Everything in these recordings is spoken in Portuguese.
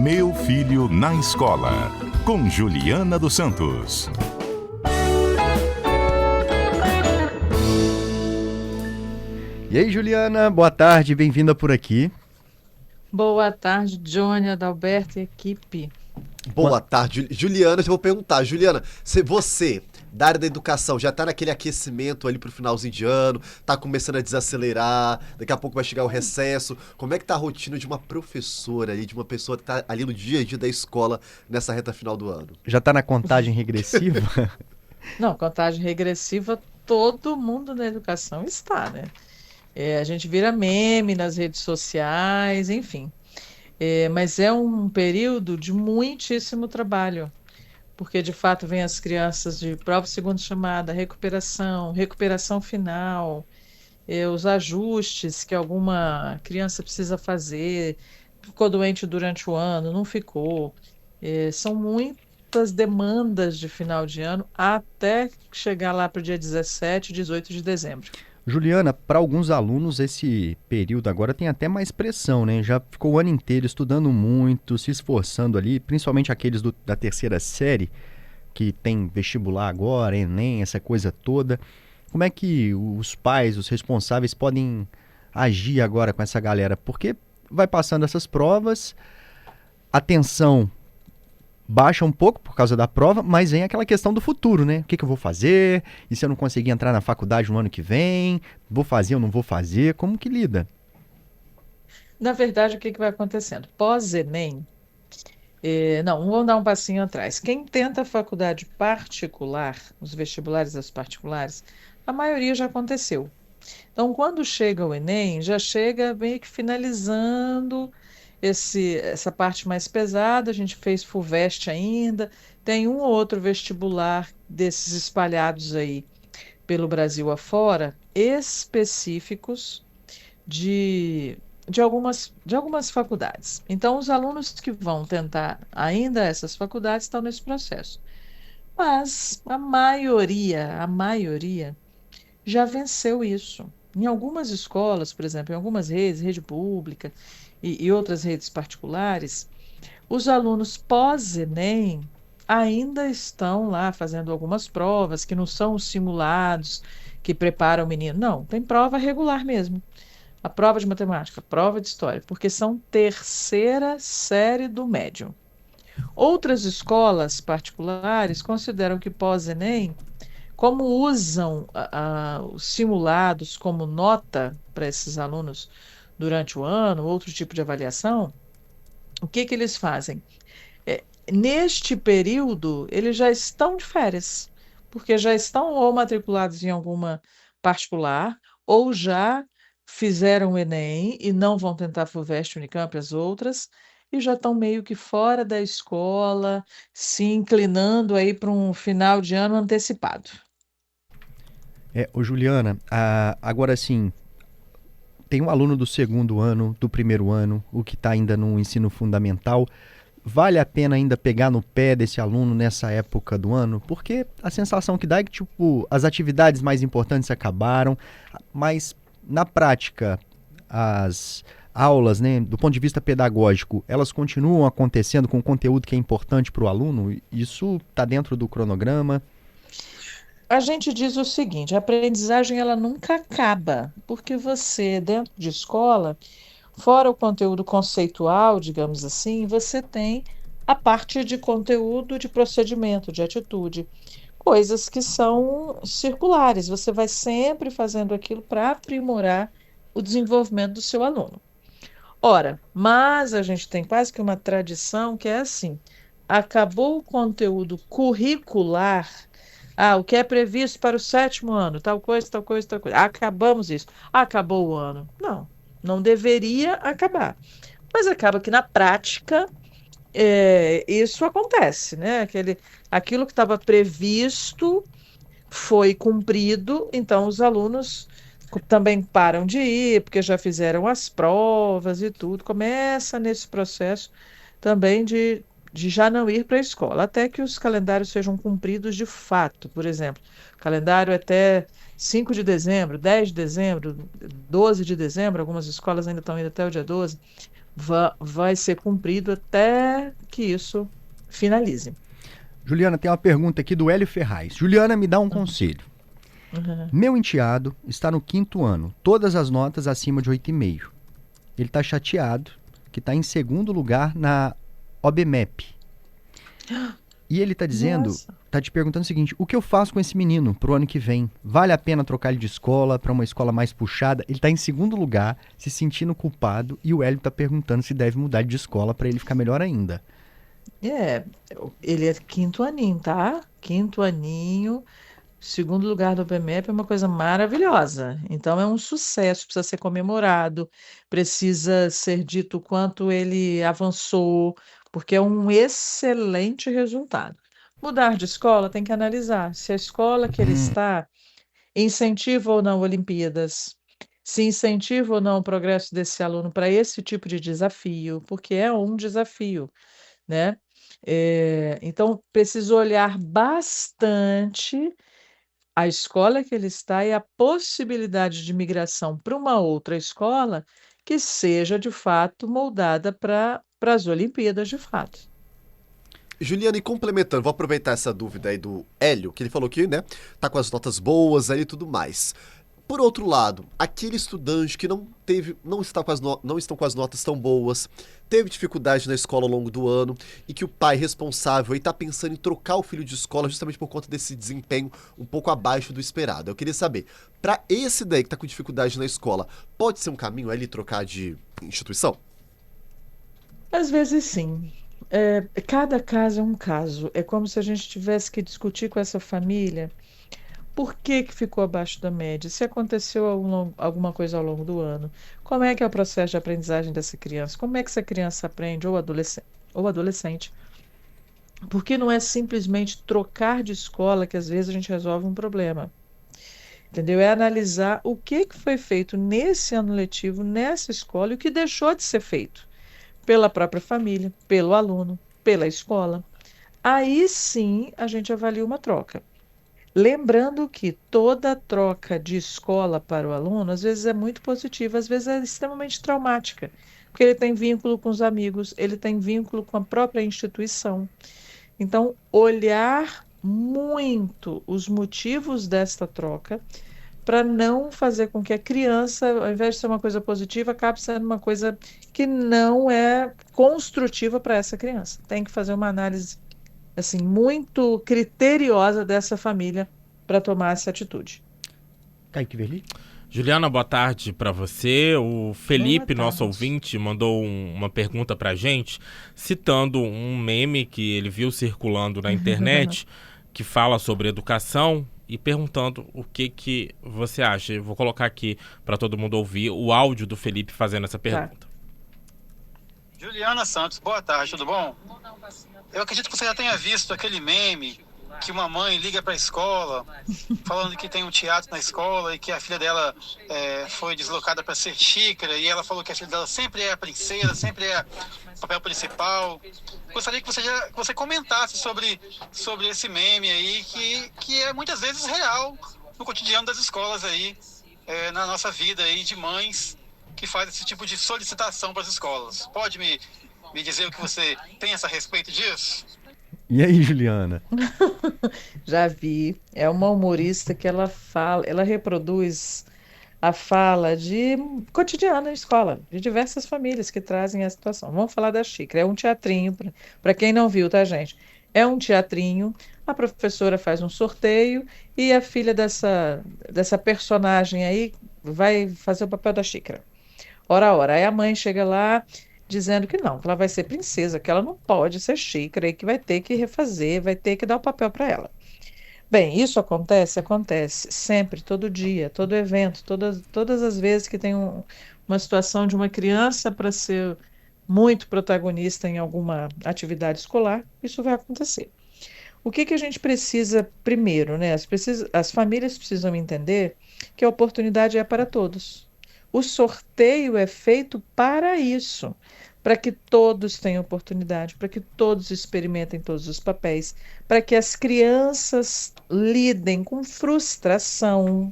Meu Filho na Escola, com Juliana dos Santos. E aí, Juliana, boa tarde, bem-vinda por aqui. Boa tarde, Johnny, Adalberto e equipe. Boa tarde, Juliana. Eu vou perguntar, Juliana, se você, da área da educação, já tá naquele aquecimento ali pro finalzinho de ano, tá começando a desacelerar, daqui a pouco vai chegar o recesso, como é que tá a rotina de uma professora ali, de uma pessoa que tá ali no dia a dia da escola nessa reta final do ano? Já tá na contagem regressiva? Não, contagem regressiva, todo mundo na educação está, né? A gente vira meme nas redes sociais, enfim. Mas é um período de muitíssimo trabalho, porque de fato vem as crianças de prova segunda chamada, recuperação final, os ajustes que alguma criança precisa fazer, ficou doente durante o ano, não ficou. São muitas demandas de final de ano até chegar lá para o dia 17, 18 de dezembro. Juliana, para alguns alunos esse período agora tem até mais pressão, né? Já ficou o ano inteiro estudando muito, se esforçando ali, principalmente aqueles da terceira série, que tem vestibular agora, Enem, essa coisa toda. Como é que os pais, os responsáveis podem agir agora com essa galera? Porque vai passando essas provas, a tensão baixa um pouco por causa da prova, mas vem aquela questão do futuro, né? O que eu vou fazer? E se eu não conseguir entrar na faculdade no ano que vem? Vou fazer ou não vou fazer? Como que lida? Na verdade, o que vai acontecendo? Pós-Enem, não, vamos dar um passinho atrás. Quem tenta a faculdade particular, os vestibulares das particulares, a maioria já aconteceu. Então, quando chega o Enem, já chega meio que finalizando essa parte mais pesada. A gente fez FUVEST ainda, tem um ou outro vestibular desses espalhados aí pelo Brasil afora, específicos de algumas faculdades. Então, os alunos que vão tentar ainda essas faculdades estão nesse processo. Mas a maioria já venceu isso. Em algumas escolas, por exemplo, em algumas redes, rede pública e outras redes particulares, os alunos pós-Enem ainda estão lá fazendo algumas provas que não são os simulados que preparam o menino. Não, tem prova regular mesmo. A prova de matemática, a prova de história, porque são terceira série do médio. Outras escolas particulares consideram que pós-Enem, como usam os simulados como nota para esses alunos durante o ano, outro tipo de avaliação, o que eles fazem? Neste período, eles já estão de férias, porque já estão ou matriculados em alguma particular, ou já fizeram o Enem e não vão tentar FUVEST, Unicamp, as outras, e já estão meio que fora da escola, se inclinando aí para um final de ano antecipado. Ô Juliana, agora sim, tem um aluno do segundo ano, do primeiro ano, o que está ainda no ensino fundamental. Vale a pena ainda pegar no pé desse aluno nessa época do ano? Porque a sensação que dá é que, tipo, as atividades mais importantes acabaram, mas na prática, as aulas, né, do ponto de vista pedagógico, elas continuam acontecendo com conteúdo que é importante para o aluno? Isso está dentro do cronograma? A gente diz o seguinte: a aprendizagem ela nunca acaba, porque você, dentro de escola, fora o conteúdo conceitual, digamos assim, você tem a parte de conteúdo, de procedimento, de atitude, coisas que são circulares. Você vai sempre fazendo aquilo para aprimorar o desenvolvimento do seu aluno. Ora, mas a gente tem quase que uma tradição que é assim: acabou o conteúdo curricular. O que é previsto para o sétimo ano, tal coisa, tal coisa, tal coisa. Acabamos isso. Acabou o ano. Não, não deveria acabar. Mas acaba que na prática isso acontece, né? Aquilo que estava previsto foi cumprido, então os alunos também param de ir, porque já fizeram as provas e tudo. Começa nesse processo também de de já não ir para a escola, até que os calendários sejam cumpridos de fato. Por exemplo, calendário até 5 de dezembro, 10 de dezembro, 12 de dezembro, algumas escolas ainda estão indo até o dia 12, vai ser cumprido até que isso finalize. Juliana, tem uma pergunta aqui do Hélio Ferraz. Juliana, me dá um conselho. Uhum. Meu enteado está no 5º ano, todas as notas acima de 8,5. Ele está chateado, que está em segundo lugar na OBMEP. E ele está dizendo, Nossa. está te perguntando o seguinte, o que eu faço com esse menino pro ano que vem? Vale a pena trocar ele de escola para uma escola mais puxada? Ele está em segundo lugar, se sentindo culpado, e o Hélio está perguntando se deve mudar de escola para ele ficar melhor ainda. É, ele é quinto aninho, tá? Quinto aninho, segundo lugar do BMEP é uma coisa maravilhosa. Então é um sucesso, precisa ser comemorado, precisa ser dito o quanto ele avançou, porque é um excelente resultado. Mudar de escola tem que analisar se a escola que ele está incentiva ou não Olimpíadas, se incentiva ou não o progresso desse aluno para esse tipo de desafio, porque é um desafio, né? Então, preciso olhar bastante a escola que ele está e a possibilidade de migração para uma outra escola que seja de fato moldada para as Olimpíadas de fato. Juliana, e complementando, vou aproveitar essa dúvida aí do Hélio, que ele falou que, né, tá com as notas boas aí e tudo mais. Por outro lado, aquele estudante que não estão com as notas tão boas, teve dificuldade na escola ao longo do ano e que o pai responsável está pensando em trocar o filho de escola justamente por conta desse desempenho um pouco abaixo do esperado. Eu queria saber, para esse daí que está com dificuldade na escola, pode ser um caminho ele trocar de instituição? Às vezes sim. Cada caso é um caso. É como se a gente tivesse que discutir com essa família por que que ficou abaixo da média, se aconteceu alguma coisa ao longo do ano, como é que é o processo de aprendizagem dessa criança, como é que essa criança aprende, ou adolescente. Porque não é simplesmente trocar de escola que às vezes a gente resolve um problema. Entendeu? É analisar o que que foi feito nesse ano letivo, nessa escola, e o que deixou de ser feito pela própria família, pelo aluno, pela escola. Aí sim a gente avalia uma troca. Lembrando que toda troca de escola para o aluno, às vezes é muito positiva, às vezes é extremamente traumática, porque ele tem vínculo com os amigos, ele tem vínculo com a própria instituição. Então, olhar muito os motivos desta troca para não fazer com que a criança, ao invés de ser uma coisa positiva, acabe sendo uma coisa que não é construtiva para essa criança. Tem que fazer uma análise assim muito criteriosa dessa família para tomar essa atitude. Kaique Verli? Juliana, boa tarde para você. O Felipe, Boa nosso tarde. ouvinte, mandou uma pergunta pra gente, citando um meme que ele viu circulando na internet, que fala sobre educação e perguntando o que você acha. Eu vou colocar aqui para todo mundo ouvir o áudio do Felipe fazendo essa pergunta. Juliana Santos, boa tarde, tudo bom? Eu acredito que você já tenha visto aquele meme que uma mãe liga para a escola falando que tem um teatro na escola e que a filha dela foi deslocada para ser xícara e ela falou que a filha dela sempre é a princesa, sempre é o papel principal. Gostaria que você comentasse sobre esse meme aí que é muitas vezes real no cotidiano das escolas aí, na nossa vida aí de mães que faz esse tipo de solicitação para as escolas. Pode me dizer o que você pensa a respeito disso? E aí, Juliana? Já vi. É uma humorista que ela reproduz a fala de cotidiana na escola, de diversas famílias que trazem a situação. Vamos falar da xícara. É um teatrinho, para quem não viu, tá, gente? É um teatrinho, a professora faz um sorteio e a filha dessa personagem aí vai fazer o papel da xícara. Ora. Aí a mãe chega lá dizendo que não, que ela vai ser princesa, que ela não pode ser xícara e que vai ter que refazer, vai ter que dar o papel para ela. Bem, isso acontece sempre, todo dia, todo evento, todas as vezes que tem uma situação de uma criança para ser muito protagonista em alguma atividade escolar, isso vai acontecer. O que a gente precisa primeiro, né? As famílias precisam entender que a oportunidade é para todos. O sorteio é feito para isso, para que todos tenham oportunidade, para que todos experimentem todos os papéis, para que as crianças lidem com frustração.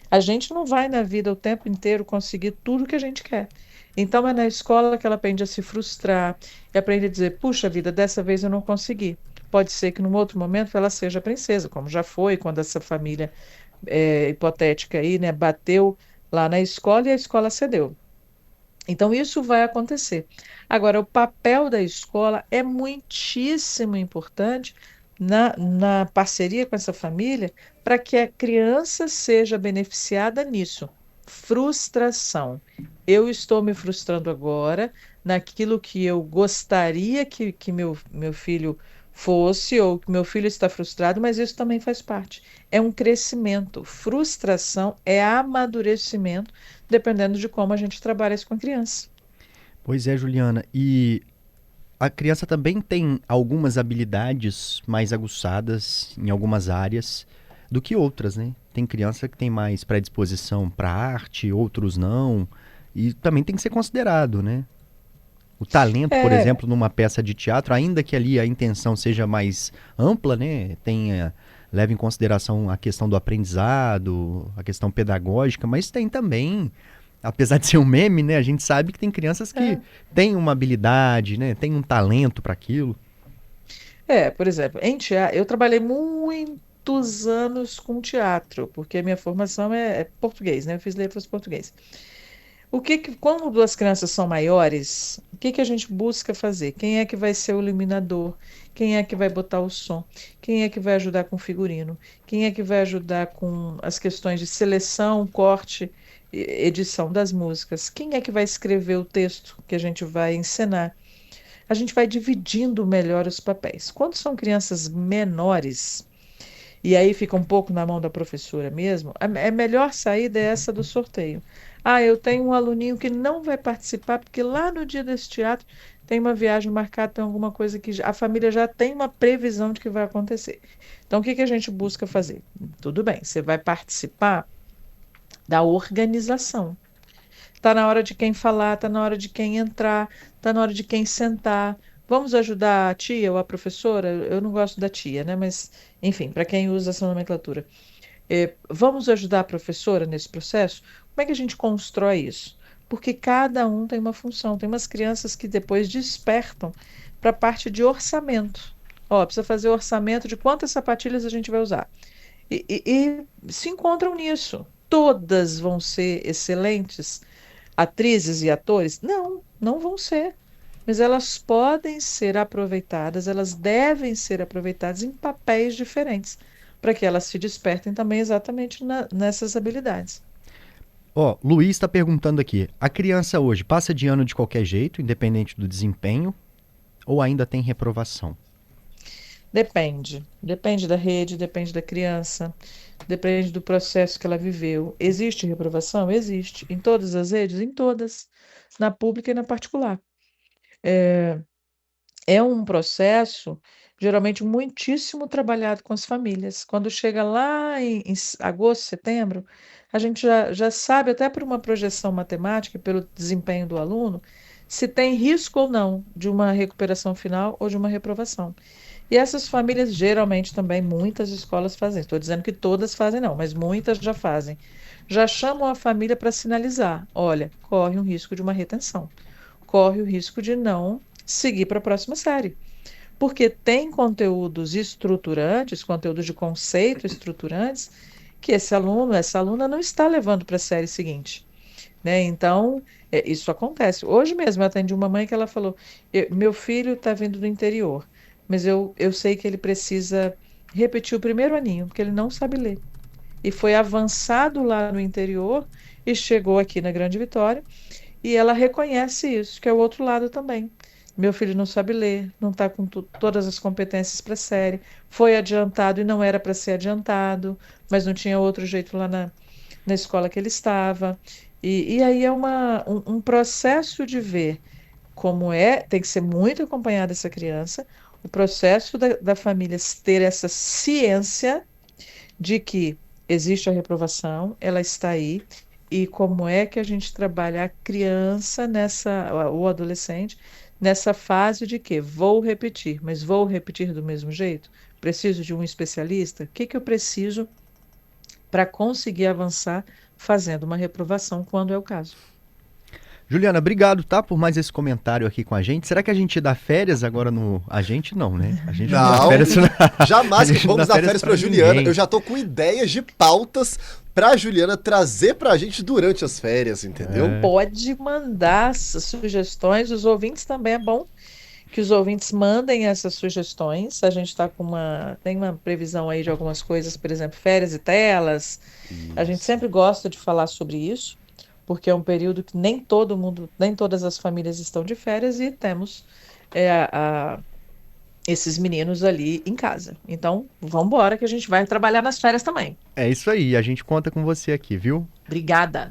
A gente não vai na vida o tempo inteiro conseguir tudo que a gente quer. Então é na escola que ela aprende a se frustrar e aprende a dizer: puxa vida, dessa vez eu não consegui. Pode ser que num outro momento ela seja princesa, como já foi quando essa família hipotética aí, né, bateu lá na escola e a escola cedeu. Então, isso vai acontecer. Agora, o papel da escola é muitíssimo importante na parceria com essa família para que a criança seja beneficiada nisso. Frustração. Eu estou me frustrando agora naquilo que eu gostaria que meu filho fosse, ou que meu filho está frustrado, mas isso também faz parte. É um crescimento. Frustração é amadurecimento, dependendo de como a gente trabalha isso com a criança. Pois é, Juliana. E a criança também tem algumas habilidades mais aguçadas em algumas áreas do que outras, né? Tem criança que tem mais predisposição para arte, outros não. E também tem que ser considerado, né? O talento, por É, exemplo, numa peça de teatro, ainda que ali a intenção seja mais ampla, né? Leva em consideração a questão do aprendizado, a questão pedagógica, mas tem também, apesar de ser um meme, né? A gente sabe que tem crianças que é. têm uma habilidade, né? Tem um talento para aquilo. Por exemplo, em teatro, eu trabalhei muitos anos com teatro, porque a minha formação é português, né? Eu fiz letras português. Quando as crianças são maiores, o que que a gente busca fazer? Quem é que vai ser o iluminador? Quem é que vai botar o som? Quem é que vai ajudar com o figurino? Quem é que vai ajudar com as questões de seleção, corte, edição das músicas? Quem é que vai escrever o texto que a gente vai encenar? A gente vai dividindo melhor os papéis. Quando são crianças menores, e aí fica um pouco na mão da professora mesmo, a melhor saída é essa do sorteio. Ah, eu tenho um aluninho que não vai participar, porque lá no dia desse teatro tem uma viagem marcada, tem alguma coisa que a família já tem uma previsão de que vai acontecer. Então, o que que a gente busca fazer? Tudo bem, você vai participar da organização. Está na hora de quem falar, está na hora de quem entrar, está na hora de quem sentar. Vamos ajudar a tia ou a professora? Eu não gosto da tia, né? Mas, enfim, para quem usa essa nomenclatura. Vamos ajudar a professora nesse processo? Como é que a gente constrói isso? Porque cada um tem uma função. Tem umas crianças que depois despertam para a parte de orçamento. Ó, precisa fazer orçamento de quantas sapatilhas a gente vai usar. E se encontram nisso. Todas vão ser excelentes atrizes e atores? Não, não vão ser. Mas elas podem ser aproveitadas, elas devem ser aproveitadas em papéis diferentes, para que elas se despertem também exatamente nessas habilidades. Ó, Luiz está perguntando aqui: a criança hoje passa de ano de qualquer jeito, independente do desempenho, ou ainda tem reprovação? Depende da rede, depende da criança, depende do processo que ela viveu. Existe reprovação? Existe. Em todas as redes? Em todas. Na pública e na particular. É, é um processo geralmente muitíssimo trabalhado com as famílias. Quando chega lá em agosto, setembro, a gente já sabe, até por uma projeção matemática, pelo desempenho do aluno, se tem risco ou não de uma recuperação final ou de uma reprovação. E essas famílias, geralmente também, muitas escolas fazem. Estou dizendo que todas fazem, não, mas muitas já fazem. Já chamam a família para sinalizar: olha, corre um risco de uma retenção, corre o risco de não seguir para a próxima série. Porque tem conteúdos estruturantes, conteúdos de conceito estruturantes, que esse aluno, essa aluna não está levando para a série seguinte, né? Então, isso acontece. Hoje mesmo eu atendi uma mãe que ela falou: Meu filho está vindo do interior, mas eu sei que ele precisa repetir o primeiro aninho, porque ele não sabe ler. E foi avançado lá no interior e chegou aqui na Grande Vitória, e ela reconhece isso, que é o outro lado também. Meu filho não sabe ler, não está com todas as competências para a série, foi adiantado e não era para ser adiantado, mas não tinha outro jeito lá na escola que ele estava. E aí é um processo de ver como tem que ser muito acompanhada essa criança, o processo da família ter essa ciência de que existe a reprovação, ela está aí, e como é que a gente trabalha a criança o adolescente nessa fase de que vou repetir, mas vou repetir do mesmo jeito? Preciso de um especialista? O que que eu preciso para conseguir avançar fazendo uma reprovação quando é o caso? Juliana, obrigado, tá, por mais esse comentário aqui com a gente. Será que a gente dá férias agora no... A gente não, né? A gente não dá Não, férias. jamais A que gente não vamos dá dar férias férias pra pra Juliana. ninguém. Eu já tô com ideias de pautas pra Juliana trazer pra gente durante as férias, entendeu? Pode mandar essas sugestões, os ouvintes também é bom que os ouvintes mandem essas sugestões. A gente está tem uma previsão aí de algumas coisas, por exemplo, férias e telas. A gente sempre gosta de falar sobre isso, porque é um período que nem todo mundo, nem todas as famílias estão de férias e temos esses meninos ali em casa. Então, vamos embora que a gente vai trabalhar nas férias também. É isso aí, a gente conta com você aqui, viu? Obrigada.